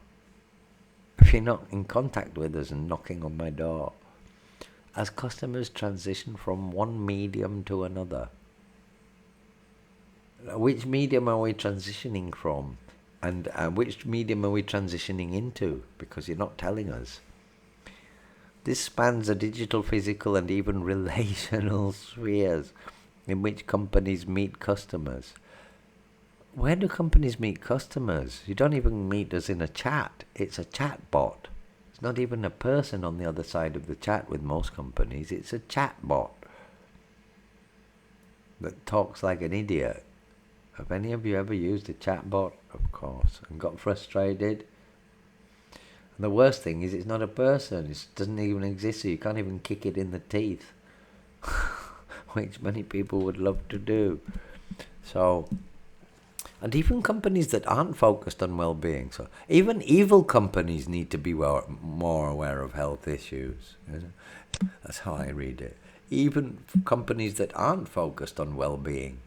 [SPEAKER 1] If you're not in contact with us and knocking on my door. As customers transition from one medium to another. Which medium are we transitioning from? And which medium are we transitioning into? Because you're not telling us. This spans the digital, physical, and even relational spheres in which companies meet customers. Where do companies meet customers? You don't even meet us in a chat. It's a chat bot. It's not even a person on the other side of the chat with most companies. It's a chat bot that talks like an idiot. Have any of you ever used a chat bot? Of course. And got frustrated? And the worst thing is it's not a person. It doesn't even exist, so you can't even kick it in the teeth. Which many people would love to do. So, and even companies that aren't focused on well-being. So even evil companies need to be more aware of health issues. That's how I read it. Even companies that aren't focused on well-being.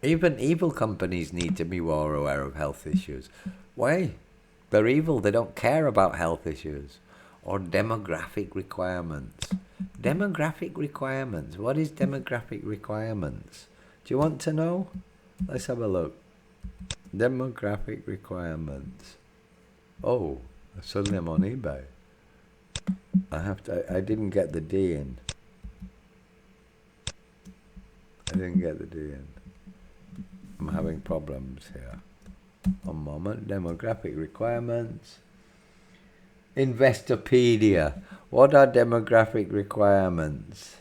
[SPEAKER 1] Even evil companies need to be more aware of health issues. Why? They're evil. They don't care about health issues. Or demographic requirements. Demographic requirements. What is demographic requirements? Do you want to know? Let's have a look. Demographic requirements. Oh, suddenly I'm on eBay. I didn't get the D in. I'm having problems here. One moment. Demographic requirements. Investopedia. What are demographic requirements?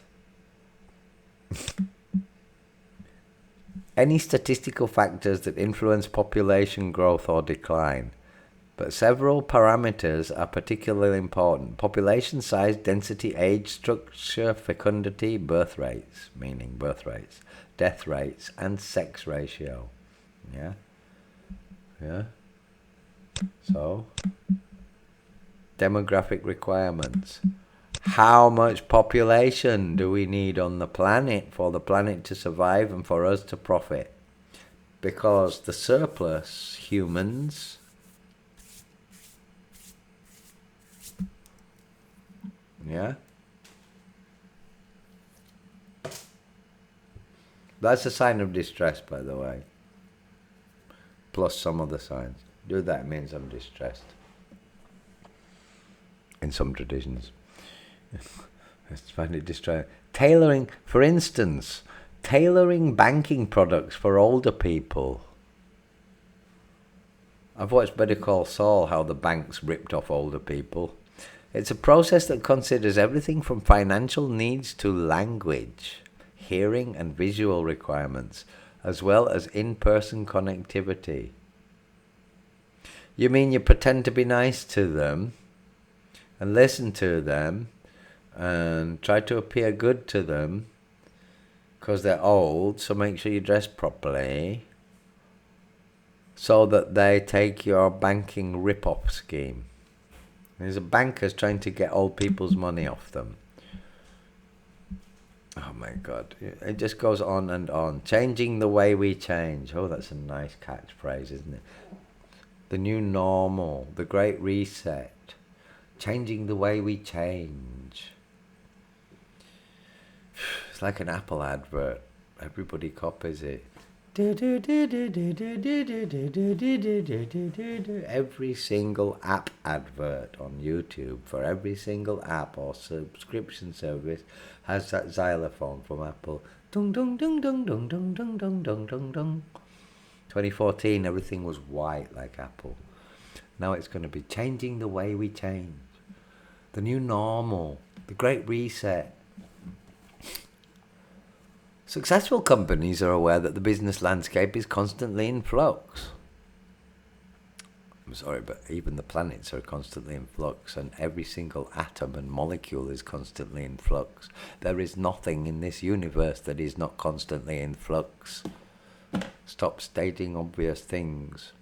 [SPEAKER 1] Any statistical factors that influence population growth or decline. But several parameters are particularly important. Population size, density, age, structure, fecundity, birth rates, meaning birth rates, death rates, and sex ratio. Yeah? So, demographic requirements. How much population do we need on the planet for the planet to survive and for us to profit? Because the surplus humans that's a sign of distress, by the way. Plus some other signs. Do that means I'm distressed. In some traditions. I find it distressing. Tailoring, for instance, tailoring banking products for older people. I've watched Better Call Saul, how the banks ripped off older people. It's a process that considers everything from financial needs to language, hearing and visual requirements, as well as in-person connectivity. You mean you pretend to be nice to them and listen to them and try to appear good to them because they're old, so make sure you dress properly so that they take your banking rip-off scheme. There's a bankers trying to get old people's money off them. Oh my God. It just goes on and on. Changing the way we change. Oh, that's a nice catchphrase, isn't it? The new normal, the great reset. Changing the way we change. It's like an Apple advert. Everybody copies it. Every single app advert on YouTube for every single app or subscription service has that xylophone from Apple. Dung dung dung dung dung dung dung dung dung dung dung. 2014, everything was white like Apple. Now it's going to be changing the way we change. The new normal, the great reset. Successful companies are aware that the business landscape is constantly in flux. I'm sorry, but even the planets are constantly in flux, and every single atom and molecule is constantly in flux. There is nothing in this universe that is not constantly in flux. Stop stating obvious things.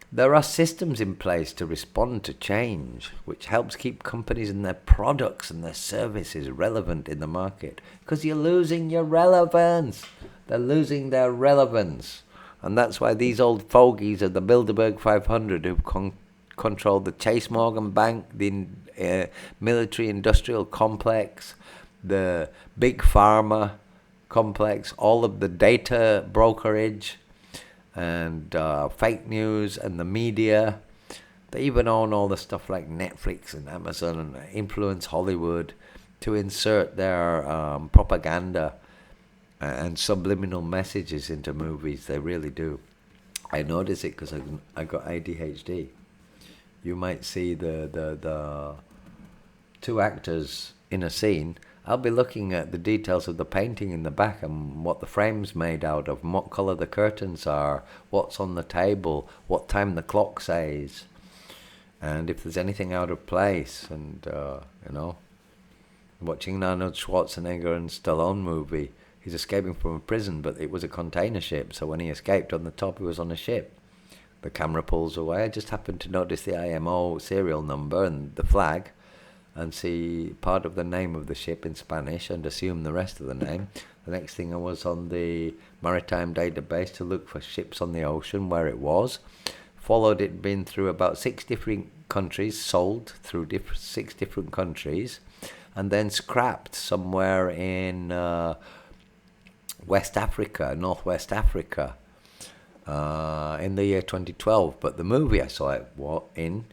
[SPEAKER 1] There are systems in place to respond to change, which helps keep companies and their products and their services relevant in the market. Because you're losing your relevance. They're losing their relevance. And that's why these old fogies of the Bilderberg 500 who've controlled the Chase Morgan Bank, the military-industrial complex, the big pharma complex, all of the data brokerage, and fake news and the media. They even own all the stuff like Netflix and Amazon and influence Hollywood to insert their propaganda and subliminal messages into movies. They really do. I notice it because I got ADHD. You might see the two actors in a scene. I'll be looking at the details of the painting in the back and what the frame's made out of, and what colour the curtains are, what's on the table, what time the clock says, and if there's anything out of place. And, watching an Arnold Schwarzenegger and Stallone movie, he's escaping from a prison, but it was a container ship, so when he escaped on the top, he was on a ship. The camera pulls away. I just happened to notice the IMO serial number and the flag, and see part of the name of the ship in Spanish and assume the rest of the name. The next thing, I was on the maritime database to look for ships on the ocean, where it was. Followed it, been through about 6 different countries, sold through 6 different countries, and then scrapped somewhere in West Africa, Northwest Africa, in the year 2012. But the movie I saw it in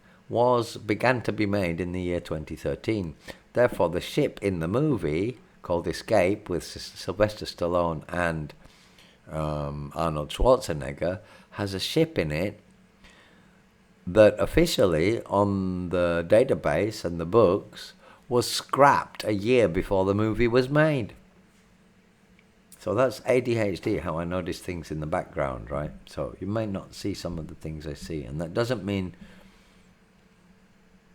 [SPEAKER 1] began to be made in the year 2013. Therefore, the ship in the movie called Escape with Sylvester Stallone and Arnold Schwarzenegger has a ship in it that officially on the database and the books was scrapped a year before the movie was made. So that's ADHD, how I notice things in the background, right? So you may not see some of the things I see, and that doesn't mean...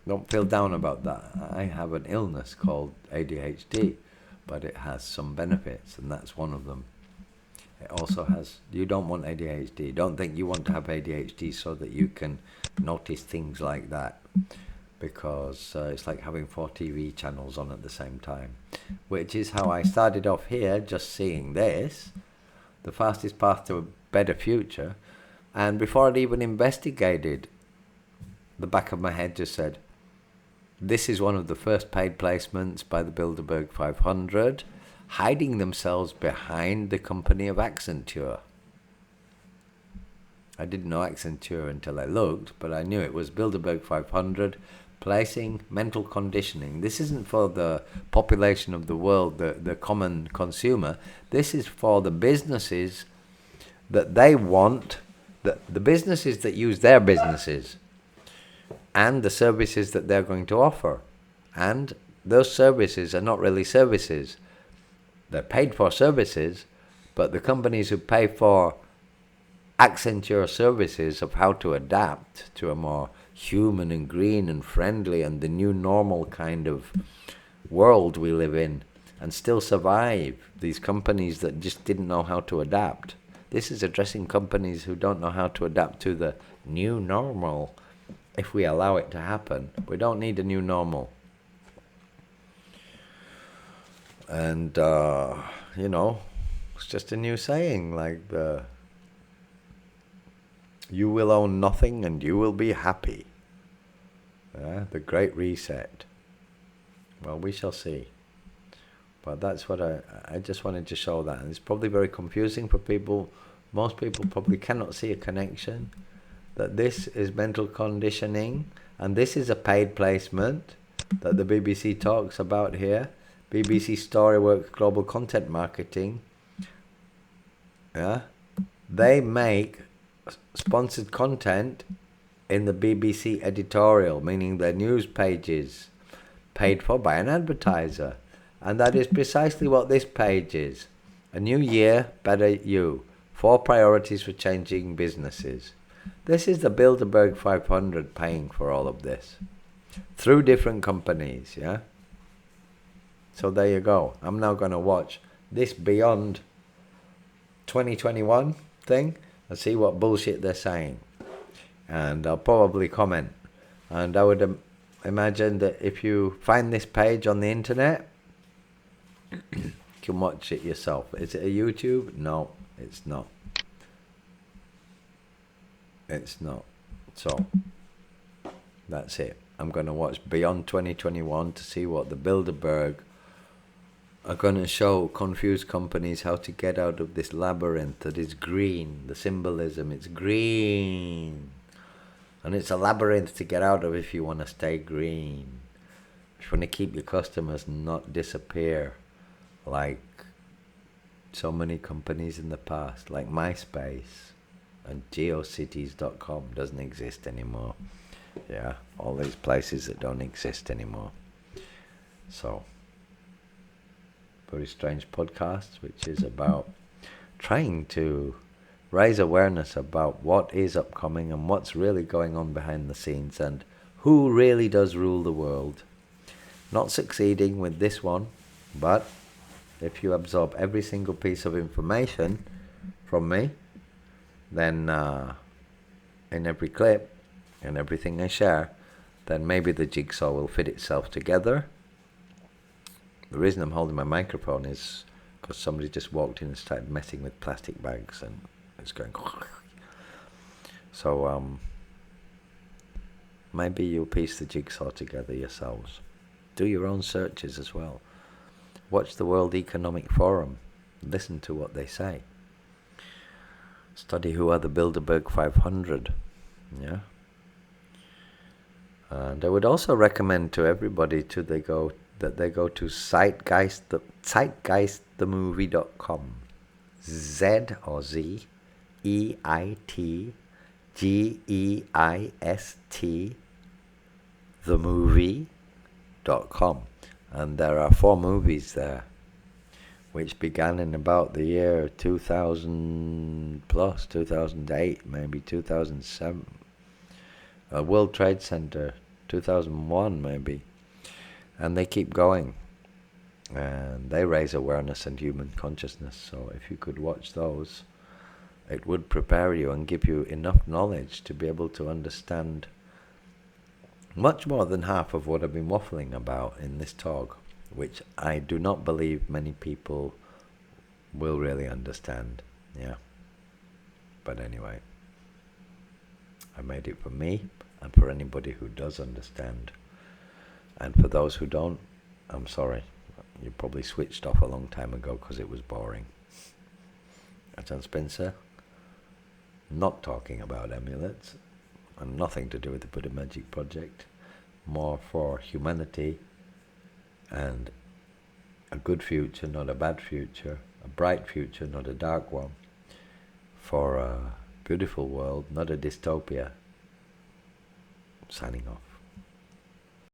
[SPEAKER 1] Don't feel down about that. I have an illness called ADHD, but it has some benefits, and that's one of them. It also has... You don't want ADHD. Don't think you want to have ADHD so that you can notice things like that, because it's like having 4 TV channels on at the same time, which is how I started off here, just seeing this, the fastest path to a better future, and before I'd even investigated, the back of my head just said, this is one of the first paid placements by the Bilderberg 500, hiding themselves behind the company of Accenture. I didn't know Accenture until I looked, but I knew it was Bilderberg 500, placing mental conditioning. This isn't for the population of the world, the common consumer. This is for the businesses that they want, the businesses that use their businesses, and the services that they're going to offer. And those services are not really services. They're paid for services, but the companies who pay for Accenture services of how to adapt to a more human and green and friendly and the new normal kind of world we live in and still survive, these companies that just didn't know how to adapt. This is addressing companies who don't know how to adapt to the new normal. If we allow it to happen, we don't need a new normal. And, it's just a new saying, like you will own nothing and you will be happy. The Great Reset. Well, we shall see. But that's what I just wanted to show that. And it's probably very confusing for people. Most people probably cannot see a connection. That this is mental conditioning. And this is a paid placement that the BBC talks about here. BBC Storyworks Global Content Marketing. Yeah. They make sponsored content in the BBC editorial, meaning their news pages paid for by an advertiser. And that is precisely what this page is. A new year, better you. 4 priorities for changing businesses. This is the Bilderberg 500 paying for all of this. Through different companies, yeah? So there you go. I'm now going to watch this Beyond 2021 thing and see what bullshit they're saying. And I'll probably comment. And I would imagine that if you find this page on the internet, you can watch it yourself. Is it a YouTube? No, it's not. It's not. So, that's it. I'm going to watch Beyond 2021 to see what the Bilderberg are going to show confused companies how to get out of this labyrinth that is green. The symbolism, it's green. And it's a labyrinth to get out of if you want to stay green. If you want to keep your customers and not disappear like so many companies in the past, like MySpace and geocities.com doesn't exist anymore. Yeah, all these places that don't exist anymore. So, Very Strange Podcast, which is about trying to raise awareness about what is upcoming and what's really going on behind the scenes and who really does rule the world. Not succeeding with this one, but if you absorb every single piece of information from me, then in every clip and everything I share, then maybe the jigsaw will fit itself together. The reason I'm holding my microphone is because somebody just walked in and started messing with plastic bags and it's going. So maybe you'll piece the jigsaw together yourselves. Do your own searches as well. Watch the World Economic Forum. Listen to what they say. Study who are the Bilderberg 500. Yeah. And I would also recommend to everybody that they go to zeitgeistthemovie.com. Z or Z EITGEIST themovie.com, and there are 4 movies there which began in about the year 2000 plus 2008, maybe 2007. World Trade Center 2001 maybe, and they keep going and they raise awareness and human consciousness. So if you could watch those, it would prepare you and give you enough knowledge to be able to understand much more than half of what I've been waffling about in this talk, which I do not believe many people will really understand. Yeah. But anyway, I made it for me and for anybody who does understand. And for those who don't, I'm sorry. You probably switched off a long time ago because it was boring. John Spencer, not talking about amulets, and nothing to do with the Buddha Magic Project, more for humanity and a good future, not a bad future, a bright future, not a dark one, for a beautiful world, not a dystopia. Signing off.